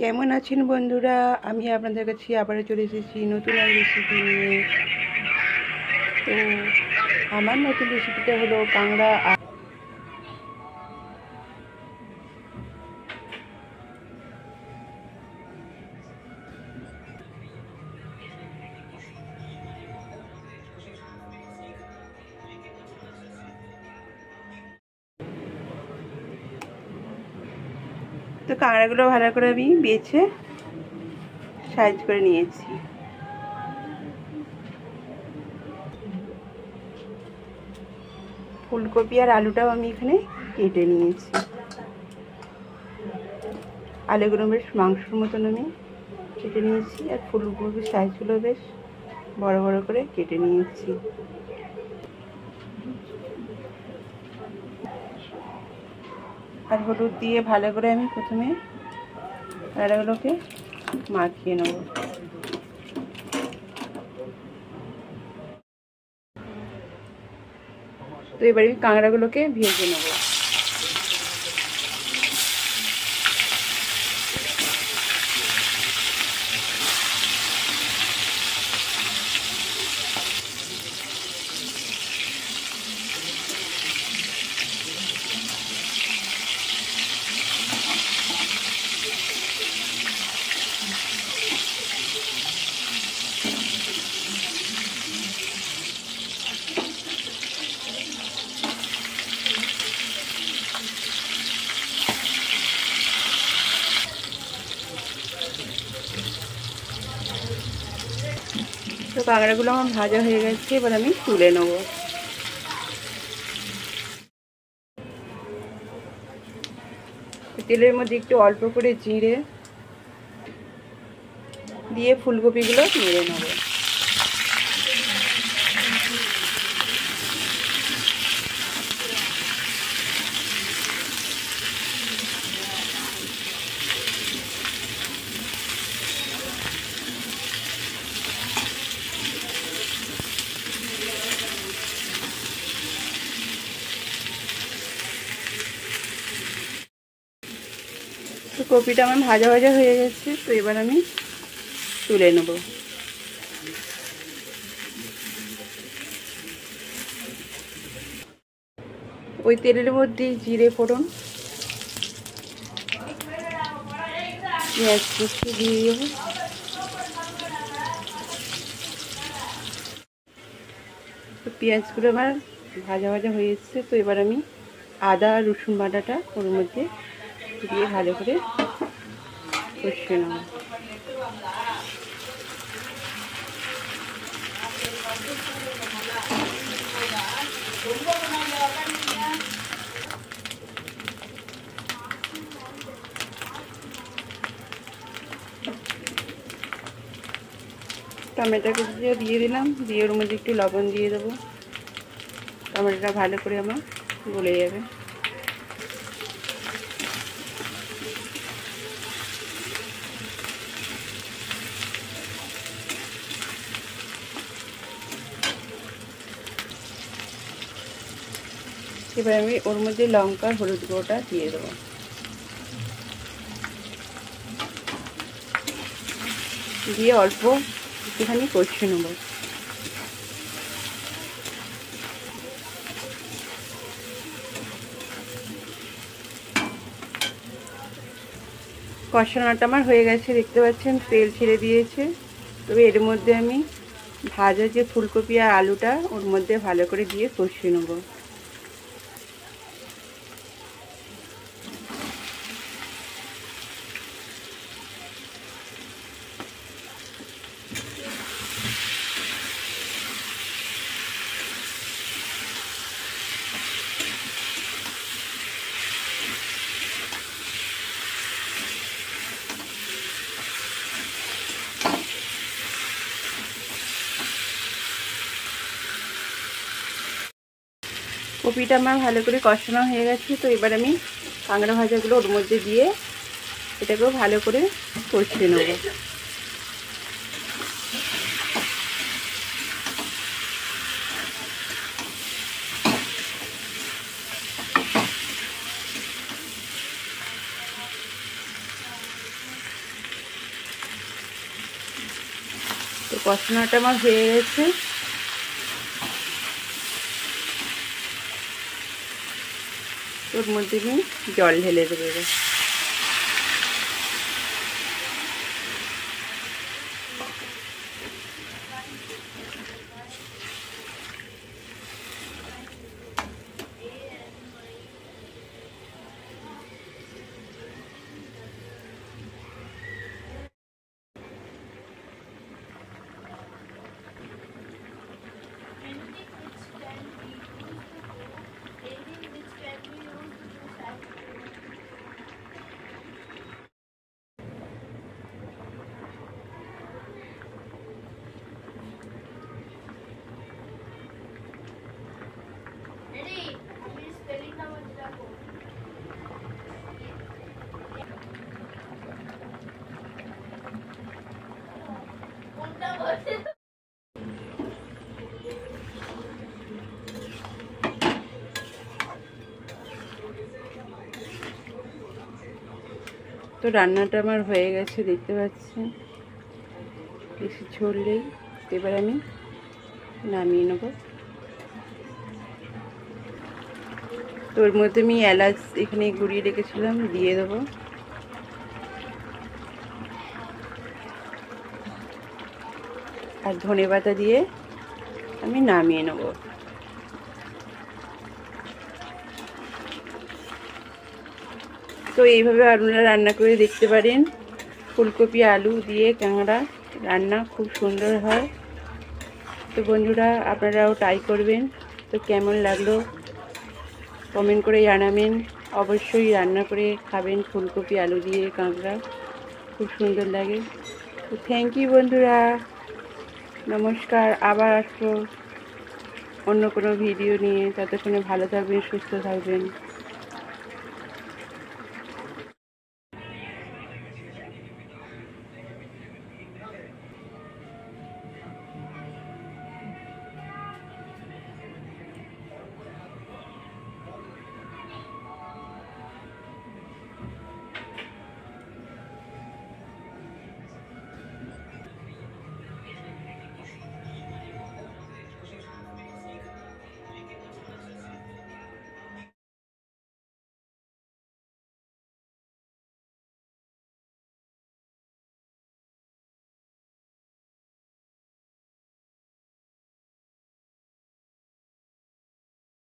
কেমন আছেন বন্ধুরা? আমি আপনাদের কাছে আবারও চলে এসেছি নতুন এক রেসিপি নিয়ে। তো আমার নতুন রেসিপিটা হলো কাঁকড়া। তো কাঁকড়াগুলো ভালো করে আমি বেছে সাইজ করে নিয়েছি। ফুলকপি আর আলুটাও আমি এখানে কেটে নিয়েছি। আলুগুলো বেশ মাংসের মতন আমি কেটে নিয়েছি, আর ফুলকপির সাইজগুলো বেশ বড় বড় করে কেটে নিয়েছি। আর হলুদ দিয়ে ভালো করে আমি প্রথমে কাঁকড়াগুলোকে মাখিয়ে নেব। তো এবারে আমি কাঁকড়াগুলোকে ভেজে নেব। তো কাঁকড়াগুলো আমার ভাজা হয়ে গেছে, এবার আমি তুলে নেব। তেলের মধ্যে একটু অল্প করে জিরে দিয়ে ফুলকপিগুলো নেড়ে নেব। তো কপিটা আমার ভাজা ভাজা হয়ে গেছে, তো এবার আমি তুলে নেব। ওই তেলের মধ্যে জিরে ফোড়ন, পেঁয়াজ কুচি দিয়ে দেবো। তো পেঁয়াজগুলো আমার ভাজা ভাজা হয়ে এসছে, তো এবার আমি আদা আর রসুন বাটাটা ওর মধ্যে দিয়ে ভালো করে কষিয়ে নেব। টমেটো কুচিটা দিয়ে দিলাম, দিয়ে ওর মধ্যে একটু লবণ দিয়ে দেবো। টমেটোটা ভালো করে আমার গলে যাবে। এবার আমি ওর মধ্যে লঙ্কা হলুদ গুঁড়োটা দিয়ে দেবো। দিয়ে অল্প একটুখানি কষিয়ে নেব। কষানোটা আমার হয়ে গেছে, দেখতে পাচ্ছেন তেল ছেড়ে দিয়েছে। তবে এর মধ্যে আমি ভাজা যে ফুলকপি আর আলুটা ওর মধ্যে ভালো করে দিয়ে কষিয়ে নেব। কপিটা আমার ভালো করে কষানো হয়ে গেছে, তো এবার আমি কাঁকড়া ভাজাগুলো ওর মধ্যে দিয়ে এটাকেও ভালো করে কষিয়ে নেব। কষানোটা আমার হয়ে গেছে। ওর মধ্যে আমি জল ঢেলে দেবো। তো রান্নাটা আমার হয়ে গেছে, দেখতে পাচ্ছেন বেশি ঝোল নেই। এবার আমি নামিয়ে নেব। তো ওর মধ্যে আমি এলাচ এখানে গুঁড়িয়ে রেখেছিলাম, দিয়ে দেবো। আর ধনেপাতা দিয়ে আমি নামিয়ে নেব। তো এইভাবে আপনারা রান্না করে দেখতে পারেন। ফুলকপি আলু দিয়ে কাঁকড়া রান্না খুব সুন্দর হয়। তো বন্ধুরা, আপনারাও ট্রাই করবেন। তো কেমন লাগলো কমেন্ট করে জানাবেন। অবশ্যই রান্না করে খাবেন ফুলকপি আলু দিয়ে কাঁকড়া, খুব সুন্দর লাগে। তো থ্যাংক ইউ বন্ধুরা, নমস্কার। আবার আসবো অন্য কোনো ভিডিও নিয়ে। ততক্ষণে ভালো থাকবেন, সুস্থ থাকবেন।